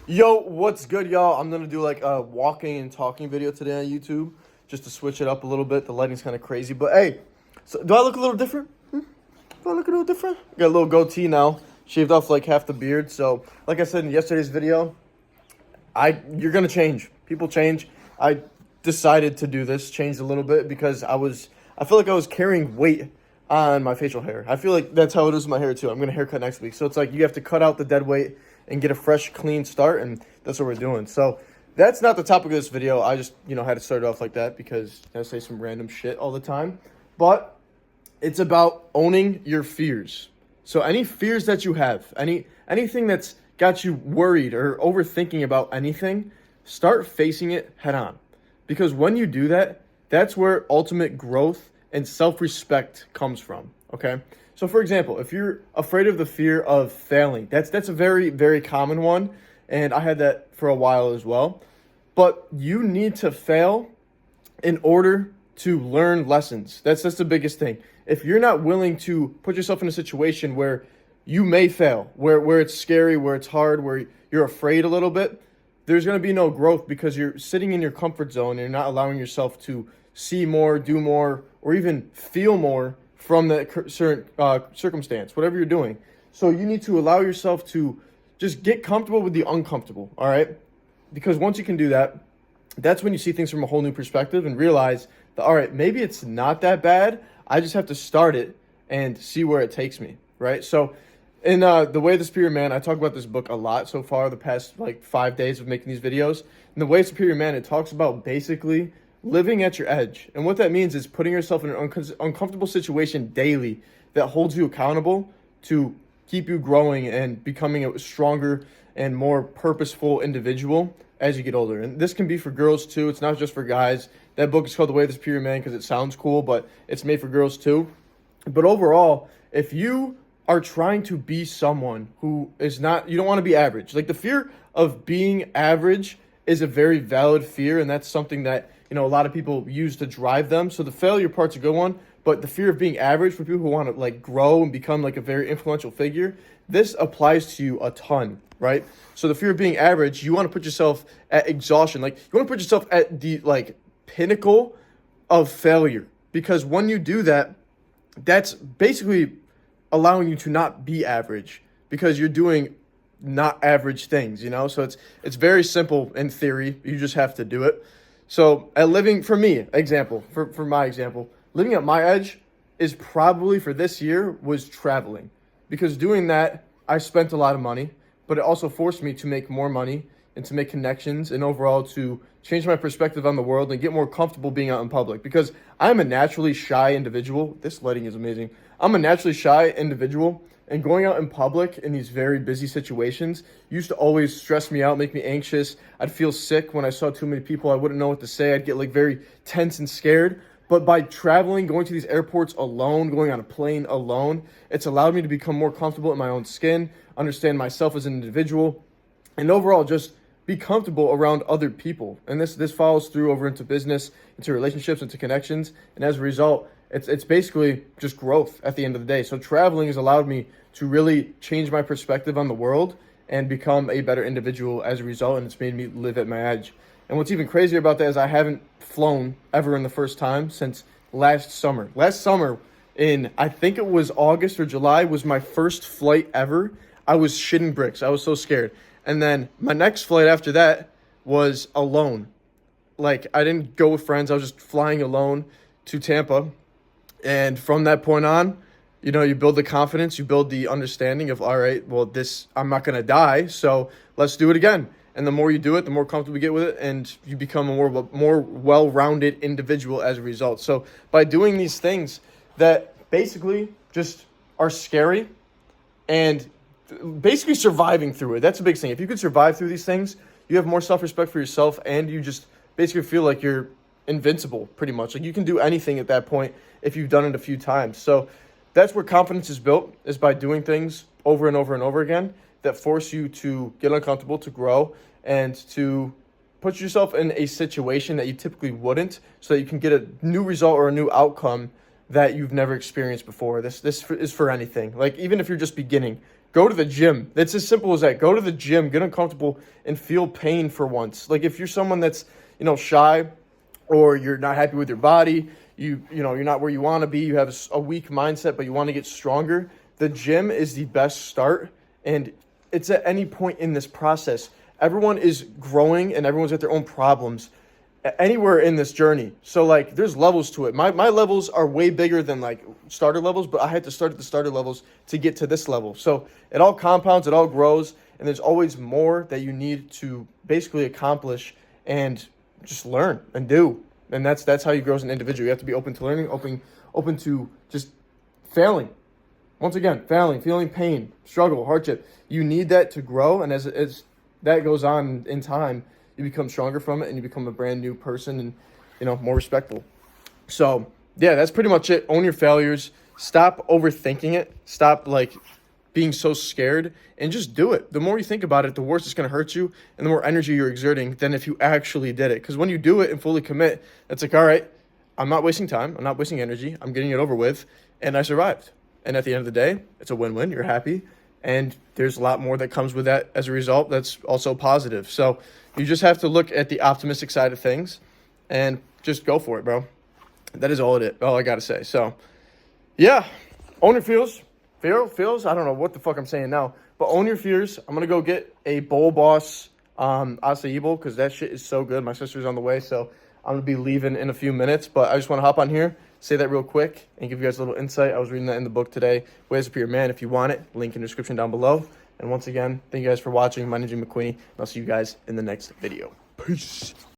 Yo, what's good, y'all? I'm gonna do like a walking and talking video today on YouTube, just to switch it up a little bit. The lighting's kind of crazy, but hey, so do I look a little different? Do I look a little different? Got a little goatee now, shaved off like half the beard. So, like I said in yesterday's video, you're gonna change. People change. I decided to do this, changed a little bit because I feel like I was carrying weight on my facial hair. I feel like that's how it is with my hair too. I'm gonna haircut next week, so it's like you have to cut out the dead weight and get a fresh, clean start, and that's what we're doing. So that's not the topic of this video. I just, had to start it off like that because I say some random shit all the time. But it's about owning your fears. So any fears that you have, anything that's got you worried or overthinking about anything, start facing it head on. Because when you do that, that's where ultimate growth and self-respect comes from, okay? So for example, if you're afraid of the fear of failing, that's a very, very common one, and I had that for a while as well. But you need to fail in order to learn lessons. That's the biggest thing. If you're not willing to put yourself in a situation where you may fail, where it's scary, where it's hard, where you're afraid a little bit, there's going to be no growth because you're sitting in your comfort zone and you're not allowing yourself to see more, do more, or even feel more from that certain circumstance, whatever you're doing. So you need to allow yourself to just get comfortable with the uncomfortable, all right? Because once you can do that, that's when you see things from a whole new perspective and realize that, all right, maybe it's not that bad. I just have to start it and see where it takes me, right? So in The Way of the Superior Man, I talk about this book a lot so far the past like 5 days of making these videos. In The Way of the Superior Man, it talks about basically living at your edge. And what that means is putting yourself in an uncomfortable situation daily that holds you accountable to keep you growing and becoming a stronger and more purposeful individual as you get older. And this can be for girls too. It's not just for guys. That book is called The Way of the Superior Man because it sounds cool, but it's made for girls too. But overall, if you are trying to be someone who is not, you don't want to be average. Like the fear of being average is a very valid fear, and that's something that a lot of people use to drive them. So the failure part's a good one, but the fear of being average for people who want to like grow and become like a very influential figure, this applies to you a ton, right? So the fear of being average, you want to put yourself at exhaustion. Like you want to put yourself at the like pinnacle of failure, because when you do that, that's basically allowing you to not be average because you're doing not average things, So it's very simple in theory. You just have to do it. So for my example, living at my edge is probably for this year was traveling, because doing that, I spent a lot of money, but it also forced me to make more money and to make connections and overall to change my perspective on the world and get more comfortable being out in public, because I'm a naturally shy individual. This lighting is amazing. I'm a naturally shy individual, and going out in public in these very busy situations used to always stress me out, make me anxious. I'd feel sick when I saw too many people. I wouldn't know what to say. I'd get like very tense and scared. But by traveling, going to these airports alone, going on a plane alone, it's allowed me to become more comfortable in my own skin, understand myself as an individual, and overall just be comfortable around other people. And this follows through over into business, into relationships, into connections. And as a result, it's basically just growth at the end of the day. So traveling has allowed me to really change my perspective on the world and become a better individual as a result. And it's made me live at my edge. And what's even crazier about that is I haven't flown ever in the first time since last summer. Last summer in, I think it was August or July, was my first flight ever. I was shitting bricks. I was so scared. And then my next flight after that was alone. Like I didn't go with friends. I was just flying alone to Tampa. And from that point on, you build the confidence, you build the understanding of, all right, well, I'm not going to die, so let's do it again. And the more you do it, the more comfortable you get with it, and you become a more well-rounded individual as a result. So by doing these things that basically just are scary and basically surviving through it, that's a big thing. If you could survive through these things, you have more self-respect for yourself, and you just basically feel like you're invincible pretty much. Like you can do anything at that point if you've done it a few times. So that's where confidence is built, is by doing things over and over and over again that force you to get uncomfortable, to grow, and to put yourself in a situation that you typically wouldn't, so that you can get a new result or a new outcome that you've never experienced before. This is for anything. Like even if you're just beginning, Go to the gym. It's as simple as that. Go to the gym, get uncomfortable, and feel pain for once. Like if you're someone that's, shy, or you're not happy with your body, you're not where you want to be, you have a weak mindset, but you want to get stronger, the gym is the best start. And it's at any point in this process. Everyone is growing and everyone's got their own problems anywhere in this journey. So like there's levels to it. My levels are way bigger than like starter levels, but I had to start at the starter levels to get to this level. So it all compounds, it all grows, and there's always more that you need to basically accomplish and just learn and do. And that's how you grow as an individual. You have to be open to learning, open to just failing. Once again, failing, feeling pain, struggle, hardship. You need that to grow, and as that goes on in time, you become stronger from it and you become a brand new person and, more respectful. So, yeah, that's pretty much it. Own your failures. Stop overthinking it. Stop, being so scared and just do it. The more you think about it, the worse it's going to hurt you and the more energy you're exerting than if you actually did it. Because when you do it and fully commit, it's like, all right, I'm not wasting time. I'm not wasting energy. I'm getting it over with. And I survived. And at the end of the day, it's a win-win. You're happy. And there's a lot more that comes with that as a result that's also positive. So you just have to look at the optimistic side of things and just go for it, bro. That is all I got to say. So, yeah, own your fears. Feels? I don't know what the fuck I'm saying now. But own your fears. I'm going to go get a Bowl Boss acai bowl because that shit is so good. My sister's on the way, so I'm going to be leaving in a few minutes. But I just want to hop on here, say that real quick, and give you guys a little insight. I was reading that in the book today, Ways to Be Your Man. If you want it, link in the description down below. And once again, thank you guys for watching. My name is Jim McQueenie, and I'll see you guys in the next video. Peace.